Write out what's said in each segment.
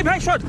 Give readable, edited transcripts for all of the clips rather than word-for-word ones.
Nice shot.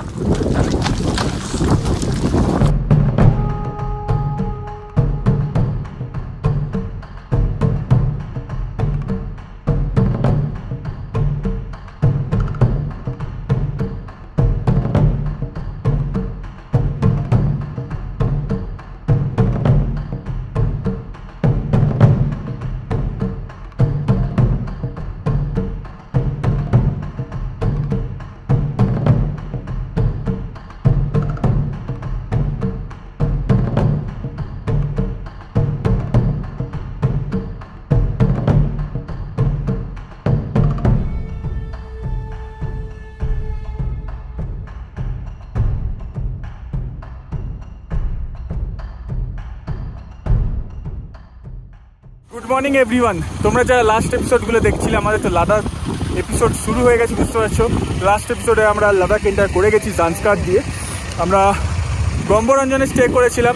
Good morning everyone. তোমরা যারা last এপিসোডগুলো দেখছিলে, আমাদের তো লাদাখ এপিসোড শুরু হয়ে গেছে, বুঝতে পারছো। লাস্ট এপিসোডে আমরা লাদাখ এন্টার করে গেছি জান্সকার দিয়ে। আমরা গম্বরঞ্জনে স্টে করেছিলাম,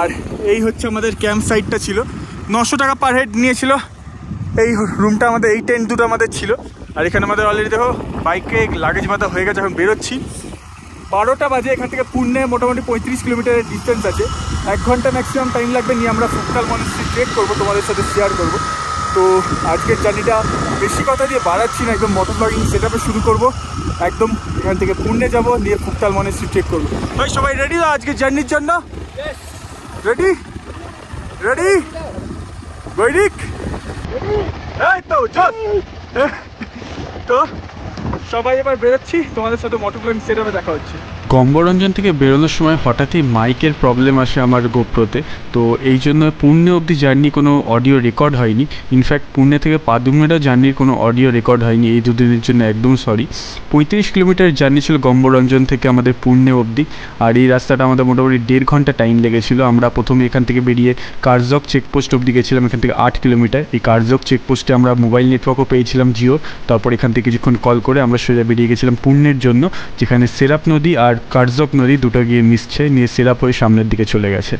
আর এই হচ্ছে আমাদের ক্যাম্প সাইটটা ছিল। 900 টাকা পার হেড নিয়েছিল এই রুমটা আমাদের, এই টেন্ট দুটো আমাদের ছিল। আর এখানে আমাদের অলরেডি দেখো বাইকে লাগেজ বাঁধা হয়ে গেছে, এখন বেরোচ্ছি। 12টা বাজে, এখান থেকে পুণ্যে মোটামুটি 35 কিলোমিটারের ডিস্টেন্স আছে। 1 ঘন্টা ম্যাক্সিমাম টাইম লাগবে। নিয়ে আমরা ফুকতাল মনেস্ট্রি ট্রেক করবো, তোমাদের সাথে শেয়ার করবো। তো আজকের জার্নিটা বেশি কথা দিয়ে বাড়াচ্ছি না, একদম মোটর ব্লগিং সেট আপে শুরু করবো। একদম এখান থেকে পুণ্যে যাবো, নিয়ে ফুকতাল মনেস্ট্রি ট্রেক করবো। ভাই সবাই রেডি তো আজকের জার্নির জন্য? রেডি রেডি গৈরিক, এই তো চল। তো সবাই এবার বেরোচ্ছি, তোমাদের সাথে মোটর ব্লগিং সেট আপে দেখা হচ্ছে। গম্বরঞ্জন থেকে বেরোনোর সময় হঠাৎই মাইকের প্রবলেম আসে আমার গোপ্রোতে। তো এই জন্য পুণ্যে অবধি জার্নি কোনো অডিও রেকর্ড হয়নি। ইনফ্যাক্ট পুণ্যে থেকে পাদুমেরা জার্নির কোনো অডিও রেকর্ড হয়নি। এই দুদিনের জন্য একদম সরি। 35 কিলোমিটার জার্নি ছিল গম্বরঞ্জন থেকে আমাদের পুণ্যে অবধি। আর এই রাস্তাটা আমাদের মোটামুটি 1.5 ঘন্টা টাইম লেগেছিলো। আমরা প্রথমে এখান থেকে বেরিয়ে কার্জক চেকপোস্ট অবধি গেছিলাম, এখান থেকে 8 কিলোমিটার। এই কার্জক চেকপোস্টে আমরা মোবাইল নেটওয়ার্কও পেয়েছিলাম জিও। তারপর এখান থেকে কিছুক্ষণ কল করে আমরা সোজা বেরিয়ে গেছিলাম পুণ্যের জন্য, যেখানে সেরাপ নদী আর কার্জক নদী দুটো গিয়ে মিশছে, নিয়ে সেরাপ হয়ে সামনের দিকে চলে গেছে।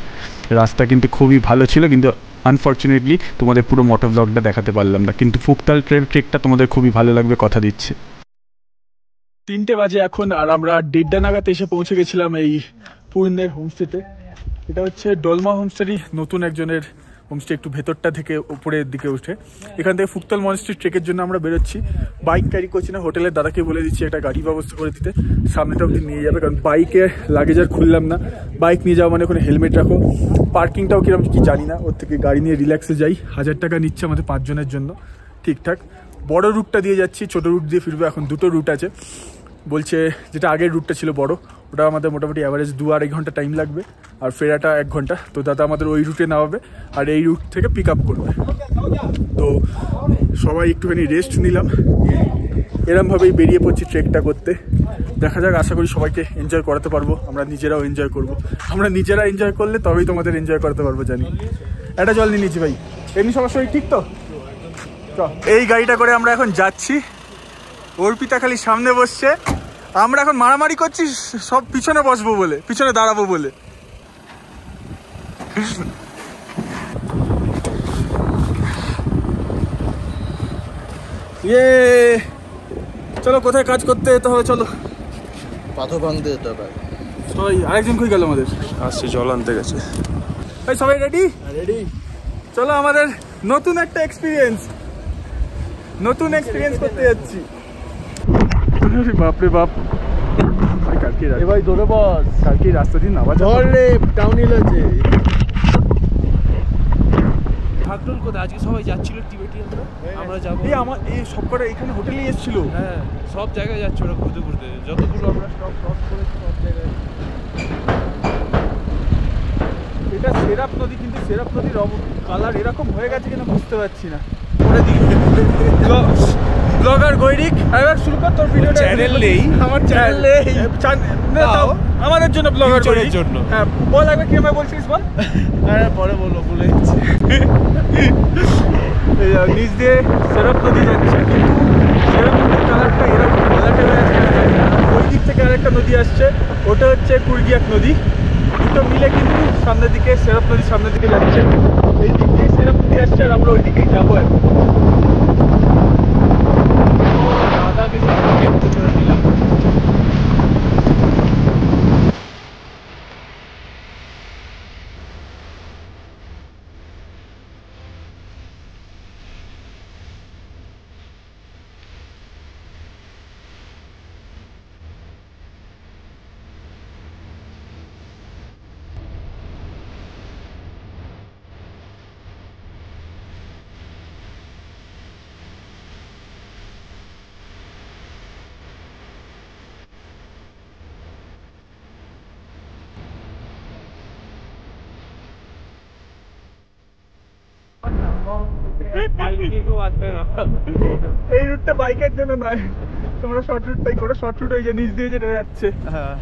রাস্তা কিন্তু খুবই ভালো ছিল, কিন্তু আনফর্চুনেটলি তোমাদের পুরো মোটর ব্লগটা দেখাতে পারলাম না। কিন্তু ফুকতাল ট্রেকটা তোমাদের খুবই ভালো লাগবে, কথা দিচ্ছে। 3টে বাজে এখন, আর আমরা 1:30 নাগাদ এসে পৌঁছে গেছিলাম এই পুণ্যের হোমস্টেতে। এটা হচ্ছে ডলমা হোমস্টেরই নতুন একজনের হোমস্টে, একটু ভেতরটা থেকে উপরের দিকে উঠে। এখান থেকে ফুকতাল মনেস্ট্রি ট্রেকের জন্য আমরা বেরোচ্ছি। বাইক ক্যারি করছি না, হোটেলের দাদাকে বলে দিচ্ছি একটা গাড়ি ব্যবস্থা করে দিতে, সামনেটা অবধি নিয়ে যাবে। কারণ বাইকে লাগেজ আর খুললাম না, বাইক নিয়ে যাওয়া মানে ওখানে হেলমেট রাখো। পার্কিংটাও কিরকম কি জানি না, ওর থেকে গাড়ি নিয়ে রিল্যাক্সে যাই। 1000 টাকা নিচ্ছে আমাদের 5 জনের জন্য, ঠিকঠাক। বড় রুটটা দিয়ে যাচ্ছি, ছোট রুট দিয়ে ফিরবো। এখন 2টো রুট আছে বলছে, যেটা আগের রুটটা ছিল বড়, ওটা আমাদের মোটামুটি অ্যাভারেজ 2-2.5 ঘন্টা টাইম লাগবে, আর ফেরাটা 1 ঘন্টা। তো দাদা আমাদের ওই রুটে নামাবে আর এই রুট থেকে পিক আপ করবে। তো সবাই একটুখানি রেস্ট নিলাম, এরমভাবেই বেরিয়ে পড়ছি ট্রেকটা করতে। দেখা যাক, আশা করি সবাইকে এনজয় করাতে পারবো, আমরা নিজেরাও এনজয় করবো। আমরা নিজেরা এনজয় করলে তবেই তোমাদের এনজয় করাতে পারবো, জানি। একটা জল নিয়ে নিচ্ছি ভাই, এমনি সবার শরীর ঠিক তো? এই গাড়িটা করে আমরা এখন যাচ্ছি। অর্পিতা খালি সামনে বসছে, আমরা এখন মারামারি করছি সব পিছনে বসবো বলে, পিছনে দাঁড়াবো বলে। ইয়ে চলো, কোথায় কাজ করতে যেতে হবে, চলো। পাথর ভাঙতে যেতে হবে। সবাই, আরেকজন কই গেল আমাদের? আসছে, জল আনতে গেছে। ভাই সবাই রেডি? রেডি। চলো, আমাদের নতুন একটা এক্সপিরিয়েন্স করতে যাচ্ছি। বাপরে বাপ, কালকে ভাই ধরে বস, কালকে রাস্তা দিন আবার ধরলে টাউন হিল আছে। ঠাকুর কোথায়? আজকে সবাই যাচ্ছিল টিবেটিয়ানরা, আমরা যাবো। এই আমার এই সবকটা এখানে হোটেলেই এসেছিল। হ্যাঁ, সব জায়গায় যাচ্ছে ওরা ঘুরতে ঘুরতে, যতগুলো আমরা স্টপ ক্রস করেছি সব জায়গায়। এটা সেরাপ নদী, কিন্তু সেরাপ নদীর কালার এরকম হয়ে গেছে কিনা বুঝতে পারছি না। ব্লগার গৈরিক, এবার শুরু কর তোর ভিডিওটা। চ্যানেল নেই আমার, চ্যানেল নেই, আমাদের জন্য ব্লগার ফিউচারের জন্য। হ্যাঁ বল, একবার কি আমায় বলছিস বল। হ্যাঁ পরে বলবো, ভুলে যাচ্ছি। নিচ দিয়ে সেরাপ নদী যাচ্ছে, কিন্তু সেরাপ নদীর কালারটা এরকম ঘোলাটে হয়ে আছে। ওই দিক থেকে আরেকটা নদী আসছে, ওটা হচ্ছে কুরগিয়াক নদী। দুটো মিলে কিন্তু সামনের দিকে সেরাপ নদী সামনের দিকে যাচ্ছে। এই দিক দিয়ে সেরাপ নদী আসছে, আর আমরা ওই দিকেই যাবো এখন। দাদাকে করে নিলাম। এই রুটটা বাইকের জন্য নয়, তোমরা শর্ট রুটটাই করো। শর্ট রুট ওই যে নিচ দিয়ে যেটা যাচ্ছে। হ্যাঁ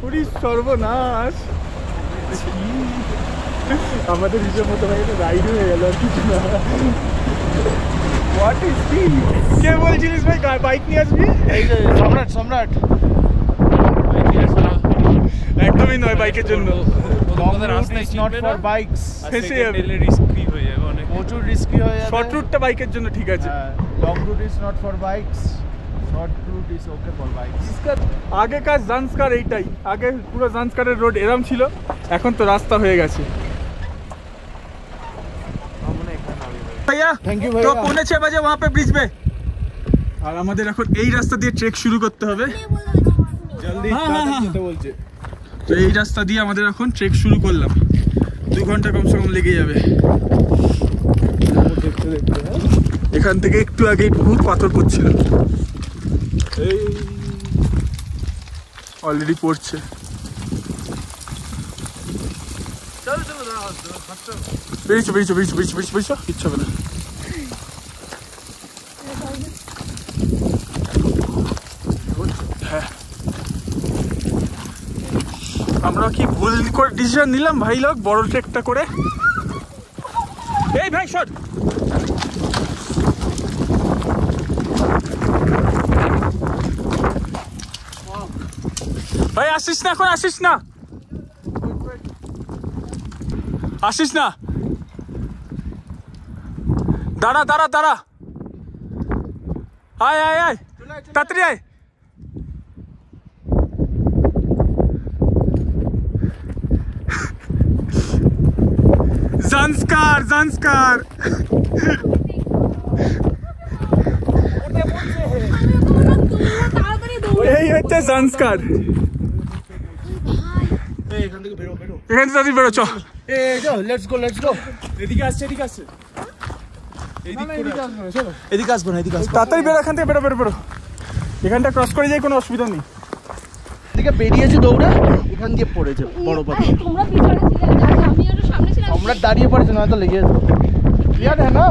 পুরি সর্বনাশ, আমাদের নিজের মতো ভাই এটা রাইড হয়ে গেল আর কিছু না। What is this? কে বলছিলিস ভাই বাইক নিয়ে আসবি? এই যে সম্রাট সম্রাট একদমই নয় বাইকের জন্য। নট ফর বাইকস, ফেসে যাবে, রিস্কি হয়ে যাবে অনেক। প্রচুর রিস্কি হয়ে যাবে। শর্ট রুটটা বাইকের জন্য ঠিক আছে। Long route is not for bikes, short route is okay for bikes. আগেকার জান্সকার এইটাই, আগে পুরো জান্সকারের রোড এরম ছিল, এখন তো রাস্তা হয়ে গেছে। भैया थैंक यू तो भैया। 6:45 बजे वहाँ पे ब्रिज पे। আর আমাদের এখন এই রাস্তা দিয়ে ট্রেক শুরু করতে হবে। জলদি যেতে বলছে। তো এই রাস্তা দিয়ে আমাদের এখন ট্রেক শুরু করলাম। 2 ঘন্টা কমসে কম লেগে যাবে। এখান থেকে একটু আগেই বহুত পাথর পড়ছিল, এই অলরেডি পড়ছে। বেরিয়েছো বেরিয়েছো বেরিয়েছো বেরিয়েছো বেরিয়েছো বেরিয়েছো, কিচ্ছু হবে না। হ্যাঁ, আমরা কি ভুল করে ডিসিশন নিলাম ভাই লোক, বড় ট্রেকটা করে। এই ভাই শট, ভাই আসিস না এখন, আসিস না, আসিস না, দাঁড়া দাঁড়া দাঁড়া, আয় আয় আয় তাড়াতাড়ি আয়। জান্সকার জান্সকার এই হচ্ছে জান্সকার। এখান থেকে বেরো বেরো, এখান থেকে তাড়াতাড়ি বেরো, চ। এই যাও, লেটস গো লেটস গো। এদিকে আসছে, এদিকে আসছে, এদিকে আসবো না, এদিকে আসবো। তাড়াতাড়ি বেরো এখান থেকে, বেরো বেরো বেরো। এখানটা ক্রস করে যাই, কোনো অসুবিধা নেই। এদিকে বেরিয়েছে দৌড়ে, এখান দিয়ে পড়েছে বড় পাথর। তোমরা পিছনে ছিলে, আমি আরো সামনে ছিলাম। সম্রাট দাঁড়িয়ে পড়েছে, নয়তো লেগে যেত। ক্লিয়ার হ্যাঁ না?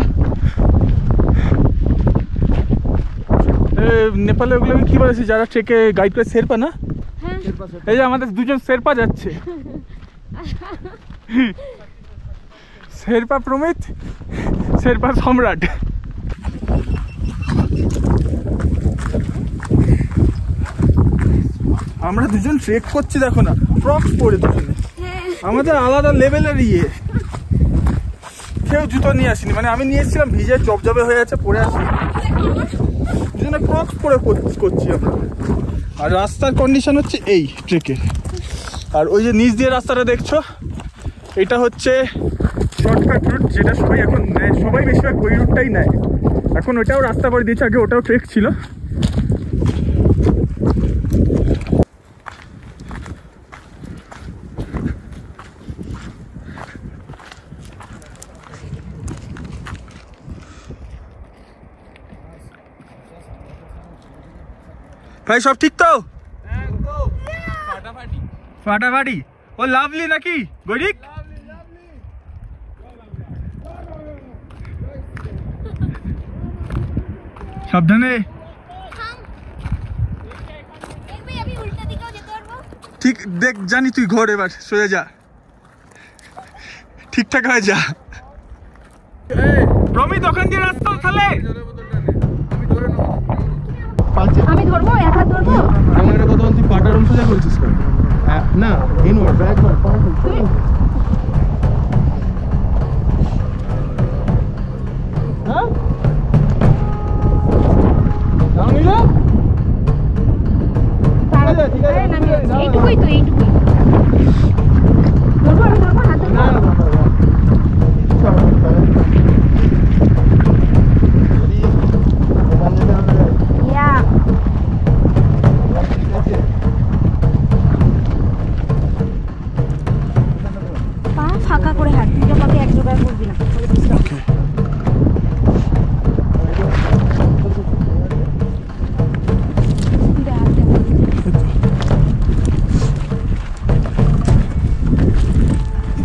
নেপালে ওগুলোকে কি বলেছে যারা ট্রেকে গাইড করে, শেরপা না? হ্যাঁ এই যে আমাদের দুজন শেরপা যাচ্ছে, শেরপা প্রমিত, শেরপা সম্রাট। আমরা দুজন ট্রেক করছি, দেখো না ক্রক্স পরে দুজনে, আমাদের আলাদা লেভেলের ইয়ে। কেউ জুতো নিয়ে আসিনি, মানে আমি নিয়ে এসেছিলাম, ভিজে জবজবে হয়ে আছে, পরে আসি। দুজনে ক্রক্স পরে করছি আমরা। আর রাস্তার কন্ডিশন হচ্ছে এই ট্রেকের। আর ওই যে নিচ দিয়ে রাস্তাটা দেখছো, এটা হচ্ছে শর্টকাট রুট, যেটা সবাই এখন নেয়, সবাই বেশিরভাগ ওই রুটটাই নেয়। এখন ওটাও রাস্তা করে দিয়েছে, আগে ওটাও ট্রেক ছিল। ভাই সব ঠিক তো? ফাটাফাটি। ও লাভলি নাকি গৈরিক? সাবধানে। ঠিক দেখ, জানি তুই ঘর, এবার সোজা যা, ঠিকঠাক হয়ে যা। প্রমিত ওখান দিয়ে রাস্তা তাহলে আমি ধরবো, এক হাত ধরবো। আমার একটা কথা, তুই পাটার অংশ যা বলছিস না, ইনওয়ার্ড ব্যাকওয়ার্ড। হ্যাঁ নামিলে ঠিক আছে, এইটুকুই তো, এইটুকুই ধরবো, আমি ধরবো, হাত ধরবো। না ইয়া পা ফাঁকা করে হাঁট, দুটো পাকে এক জোগাড় করবি না।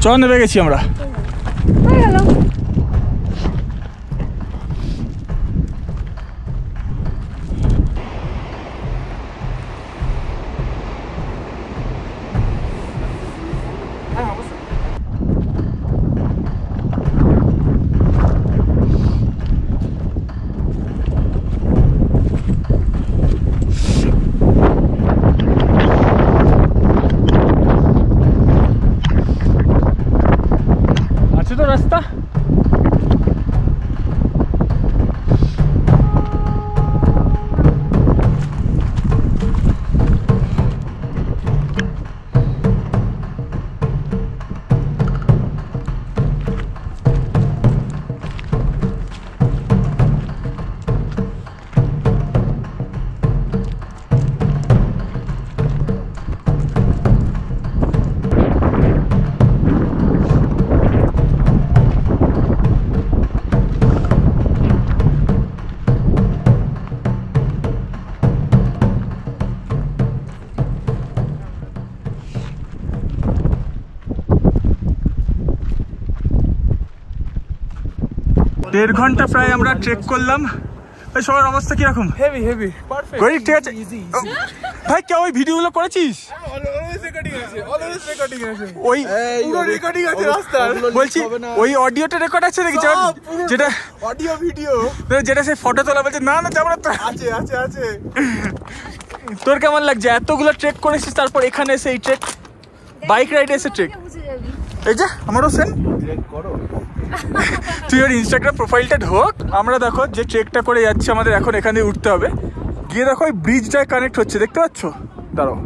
চ, নেমে গেছি আমরা। হয়ে গেল। 1.5 ঘন্টা প্রায় আমরা ট্রেক করলাম। সবার অবস্থা কিরকম? হেভি হেভি পারফেক্ট গরিব ঠিক আছে ভাই, কে ওই ভিডিওগুলো করেছিস? অলওয়েজ রেকর্ডিং আছে ওই পুরো রেকর্ডিং আছে রাস্তার। বলছি ওই অডিওটা রেকর্ড আছে নাকি? যেটা অডিও ভিডিও যেটা সেই ফটো তোলা বলছে না না যাবো না তো। আছে আছে আছে। তোর কেমন লাগছে এতগুলো ট্রেক করেছিস তারপর এখানে এসে এই ট্রেক, বাইক রাইডে এসে ট্রেক? এই যে আমারও সেন তুই ওর ইনস্টাগ্রাম প্রোফাইলটা ঢোক। আমরা দেখো যে ট্রেকটা করে যাচ্ছি, আমাদের এখন এখানে উঠতে হবে। গিয়ে দেখো ওই ব্রিজটায় কানেক্ট হচ্ছে, দেখতে পাচ্ছ? দাঁড়াও,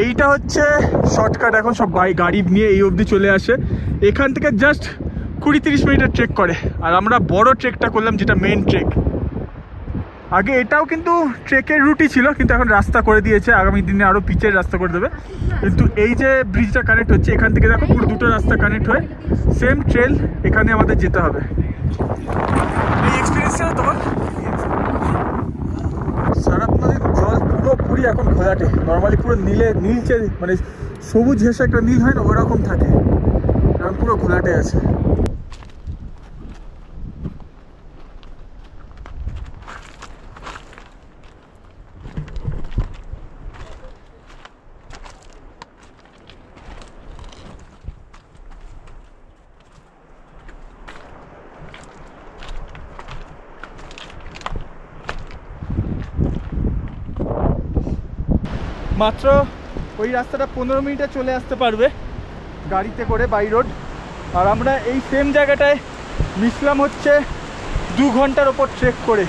এইটা হচ্ছে শর্টকাট। এখন সব গাড়ি নিয়ে এই অবধি চলে আসে। এখান থেকে জাস্ট 20-30 মিনিটের ট্রেক করে। আর আমরা বড় ট্রেকটা করলাম, যেটা মেন ট্রেক। আগে এটাও কিন্তু ট্রেকের রুটই ছিল, কিন্তু এখন রাস্তা করে দিয়েছে। আগামী দিনে আরও পিচের রাস্তা করে দেবে। কিন্তু এই যে ব্রিজটা কানেক্ট হচ্ছে, এখান থেকে দেখো পুরো দুটো রাস্তা কানেক্ট হয়ে সেম ট্রেল এখানে আমাদের যেতে হবে। এই এক্সপিরিয়েন্সটা তোমার সারাপ নদীর জল পুরোপুরি এখন ঘোলাটে। নর্মালি পুরো নীলচে মানে সবুজ ঘেঁষে একটা নীল হয় না, ওরকম থাকে। এখন পুরো ঘোলাটে আছে। মাত্র ওই রাস্তাটা 15 মিনিটে চলে আসতে পারবে গাড়িতে করে, বাই রোড। আর আমরা এই সেম জায়গাটায় মিশলাম হচ্ছে 2 ঘন্টার ওপর ট্রেক করে।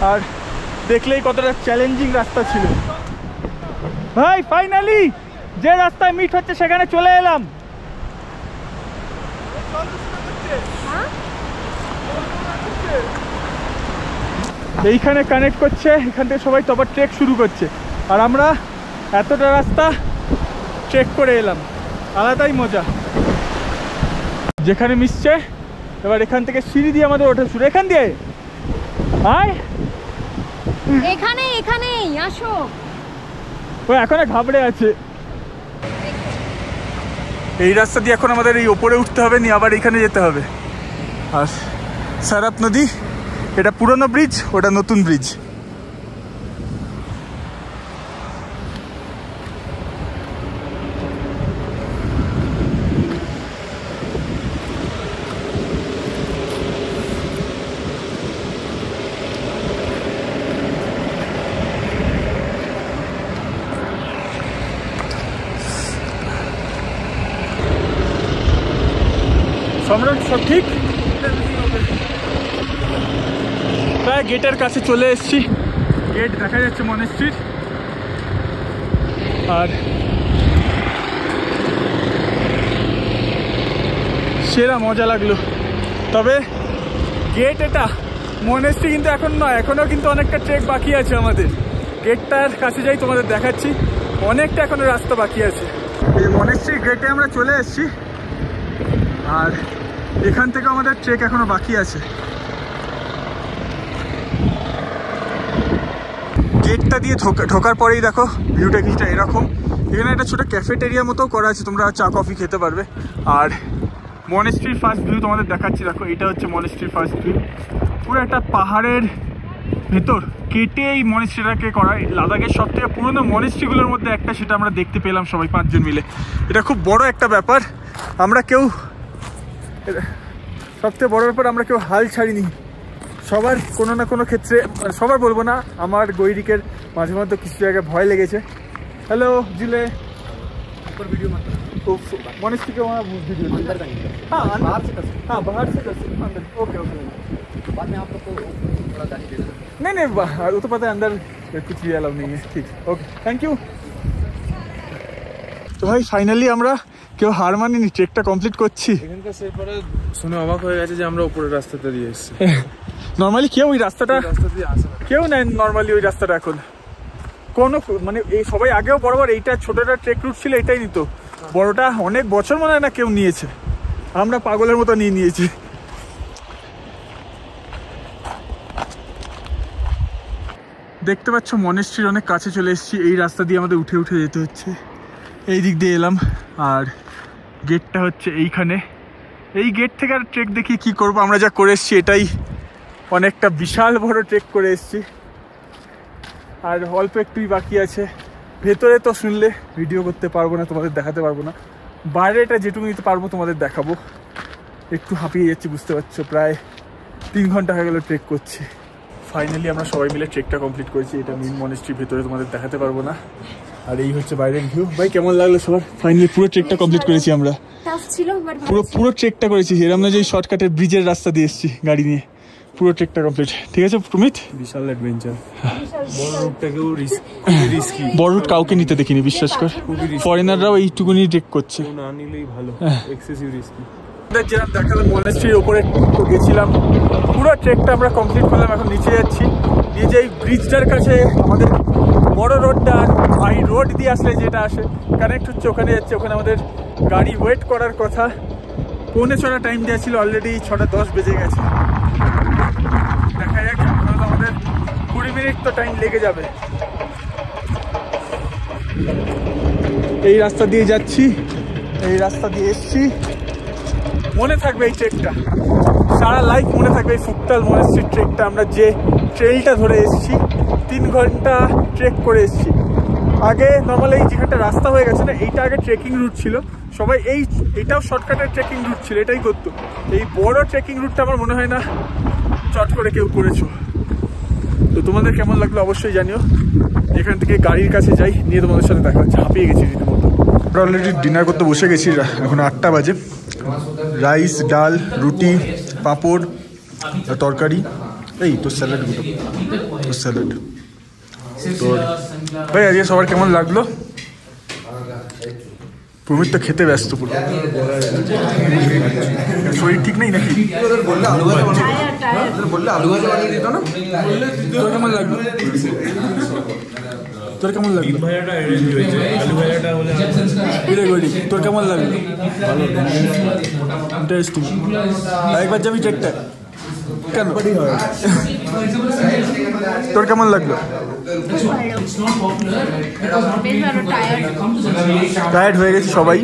আর দেখলেই কতটা চ্যালেঞ্জিং রাস্তা ছিল ভাই। ফাইনালি যে রাস্তায় মিট হচ্ছে সেখানে চলে এলাম। এইখানে কানেক্ট করছে, এখান থেকে সবাই তো আবার ট্রেক শুরু করছে। আর আমরা এতটা রাস্তা ট্রেক করে এলাম, আলাদাই মজা। যেখানে মিশছে এবার এখান থেকে সিঁড়ি দিয়ে আমাদের ওঠা শুরু। এখান দিয়ে আয়, এখানেই আসো। ও এখন ঘাবড়ে আছে। এই রাস্তা দিয়ে এখন আমাদের এই ওপরে উঠতে হবে, নিয়ে আবার এখানে যেতে হবে। আর সারাপ নদী, এটা পুরনো ব্রিজ, ওটা নতুন ব্রিজ। সম্রাট সব ঠিক, প্রায় গেটের কাছে চলে এসেছি। গেট দেখা যাচ্ছে মনেস্ট্রির। আর সেরা মজা লাগলো। তবে গেট এটা, মনেস্ট্রি কিন্তু এখন নয়, এখনও কিন্তু অনেকটা ট্রেক বাকি আছে আমাদের। গেটটার কাছে যাই, তোমাদের দেখাচ্ছি। অনেকটা এখনো রাস্তা বাকি আছে। এই মনেস্ট্রি গেটে আমরা চলে এসেছি। আর এখান থেকে আমাদের ট্রেক এখনো বাকি আছে। গেটটা দিয়ে ঢোকার পরেই দেখো ভিউটা কিছুটা এরকম। এখানে একটা ছোটো ক্যাফেটেরিয়া মতো করা আছে, তোমরা চা কফি খেতে পারবে। আর মনেস্ট্রির ফার্স্ট ভিউ তোমাদের দেখাচ্ছি, দেখো এটা হচ্ছে মনেস্ট্রির ফার্স্ট ভিউ। পুরো একটা পাহাড়ের ভেতর কেটে এই মনেস্ট্রিটাকে করা। লাদাখের সব থেকে পুরোনো মনেস্ট্রিগুলোর মধ্যে একটা, সেটা আমরা দেখতে পেলাম সবাই 5 জন মিলে। এটা খুব বড় একটা ব্যাপার। আমরা কেউ, সবথেকে বড় ব্যাপার, আমরা কেউ হাল ছাড়িনি। সবার কোনো না কোনো ক্ষেত্রে, সবার বলবো না, আমার গৈরিকের মাঝে মধ্যে কিছু জায়গায় ভয় লেগেছে। हेलो जिले ऊपर वीडियो मत तो मनुष्य के वहाँ वीडियो अंदर का हाँ बाहर से कर सकते हाँ बाहर से कर सकते अंदर ओके ओके बाद में आप लोग को थोड़ा गाड़ी देना नहीं वो तो पता है अंदर कुछ भी अलाउ नहीं है ठीक ओके थैंक यू। তো ভাই ফাইনালি আমরা কেউ হার মানিনি, ট্রেকটা কমপ্লিট করছি। এখানকার সেরপরে শুনে অবাক হয়ে গেছে যে আমরা উপরের রাস্তাটা দিয়ে এসেছি। নর্মালি কেউ ওই রাস্তাটা দিয়ে আসে না, কেউ নেয় নর্মালি ওই রাস্তাটা। এখন কোনো মানে এই সবাই আগেও বরাবর এইটা ছোটটা ট্রেক রুট ছিল, এটাই নিত। বড়টা অনেক বছর মনে হয় না কেউ নিয়েছে, আমরা পাগলের মতো নিয়ে নিয়েছি। দেখতে পাচ্ছ মনেস্ট্রির অনেক কাছে চলে এসেছি। এই রাস্তা দিয়ে আমাদের উঠে উঠে যেতে হচ্ছে। এই দিক দিয়ে এলাম। আর গেটটা হচ্ছে এইখানে, এই গেট থেকে আর ট্রেক দেখি কি করব, আমরা যা করে এসেছি এটাই অনেকটা বিশাল বড় ট্রেক করে এসেছি, আর অল্প একটুই বাকি আছে। ভেতরে তো শুনলে ভিডিও করতে পারবো না, তোমাদের দেখাতে পারবো না, বাইরে এটা যেটুকু নিতে পারবো তোমাদের দেখাবো। একটু হাঁপিয়ে যাচ্ছি, বুঝতে পারছো, প্রায় 3 ঘন্টা হয়ে গেল ট্রেক করছি। ফাইনালি আমরা সবাই মিলে ট্রেকটা কমপ্লিট করেছি। এটা মেইন মনেস্ট্রির ভেতরে, তোমাদের দেখাতে পারবো না। আর এই হচ্ছে বাইরের ভিউ। ভাই কেমন লাগলো সবার? ফাইনালি পুরো ট্রেকটা কমপ্লিট করেছি আমরা, টাফ ছিল বাট পুরো ট্রেকটা করেছি। এরকম না যে শর্টকাটের ব্রিজের রাস্তা দিয়ে এসেছি গাড়ি নিয়ে, পুরো ট্রেকটা কমপ্লিট। ঠিক আছে প্রমিত, বিশাল অ্যাডভেঞ্চার। বড় রুটটাকেও রিস্কি, বড় রুট কাউকে নিতে দেখিনি, বিশ্বাস কর। ফরেনাররাও এইটুকুনি ট্রেক করছে, না নিলেই ভালো, এক্সেসিভ রিস্কি। যেরকম দেখালাম মনেস্ট্রির ওপরে তো গেছিলাম, পুরো ট্রেকটা আমরা কমপ্লিট করলাম। এখন নিচে যাচ্ছি, নিয়ে যে ব্রিজটার কাছে আমাদের বড় রোডটা, হাই রোড দিয়ে আসলে যেটা আসে কানেক্ট হচ্ছে, ওখানে যাচ্ছে। ওখানে আমাদের গাড়ি ওয়েট করার কথা, 6:45 টাইম দেওয়া ছিল, অলরেডি 6:10 বেজে গেছে। দেখা যাক, আমাদের 20 মিনিট তো টাইম লেগে যাবে। এই রাস্তা দিয়ে যাচ্ছি, এই রাস্তা দিয়ে এসছি। মনে থাকবে এই ট্রেকটা, সারা লাইফ মনে থাকবে এই ফুকতাল মনেস্ট্রির ট্রেকটা। আমরা যে ট্রেলটা ধরে এসেছি, 3 ঘন্টা ট্রেক করে এসেছি। আগে নর্মাল এই যেখানটা রাস্তা হয়ে গেছে না, এইটা আগে ট্রেকিং রুট ছিল, সবাই এইটাও শর্টকাটের ট্রেকিং রুট ছিল, এটাই করতো। এই বড় ট্রেকিং রুটটা আমার মনে হয় না চট করে কেউ করেছো। তো তোমাদের কেমন লাগলো অবশ্যই জানিও। এখান থেকে গাড়ির কাছে যাই, নিয়ে তোমাদের সাথে দেখা হচ্ছে। হাঁপিয়ে গেছি রীতিমতো। আমরা অলরেডি ডিনার করতে বসে গেছি, এখন 8টা বাজে। রাইস, ডাল, রুটি, পাঁপড়, তরকারি, এই তোর স্যালাডগুলো, তোর স্যালাড। তোর ভাই আজকে সবার কেমন লাগলো? প্রমিত তো খেতে ব্যস্ত পুরো, শরীর ঠিক নেই নাকি? তোর কেমন লাগলো? তোর কেমন লাগলো? তোর কেমন লাগলো? ইন্টারেস্টিং। একবার যাবি ট্রেকটা কেন? তোর কেমন লাগলো? টায়ার্ড হয়ে গেছি সবাই।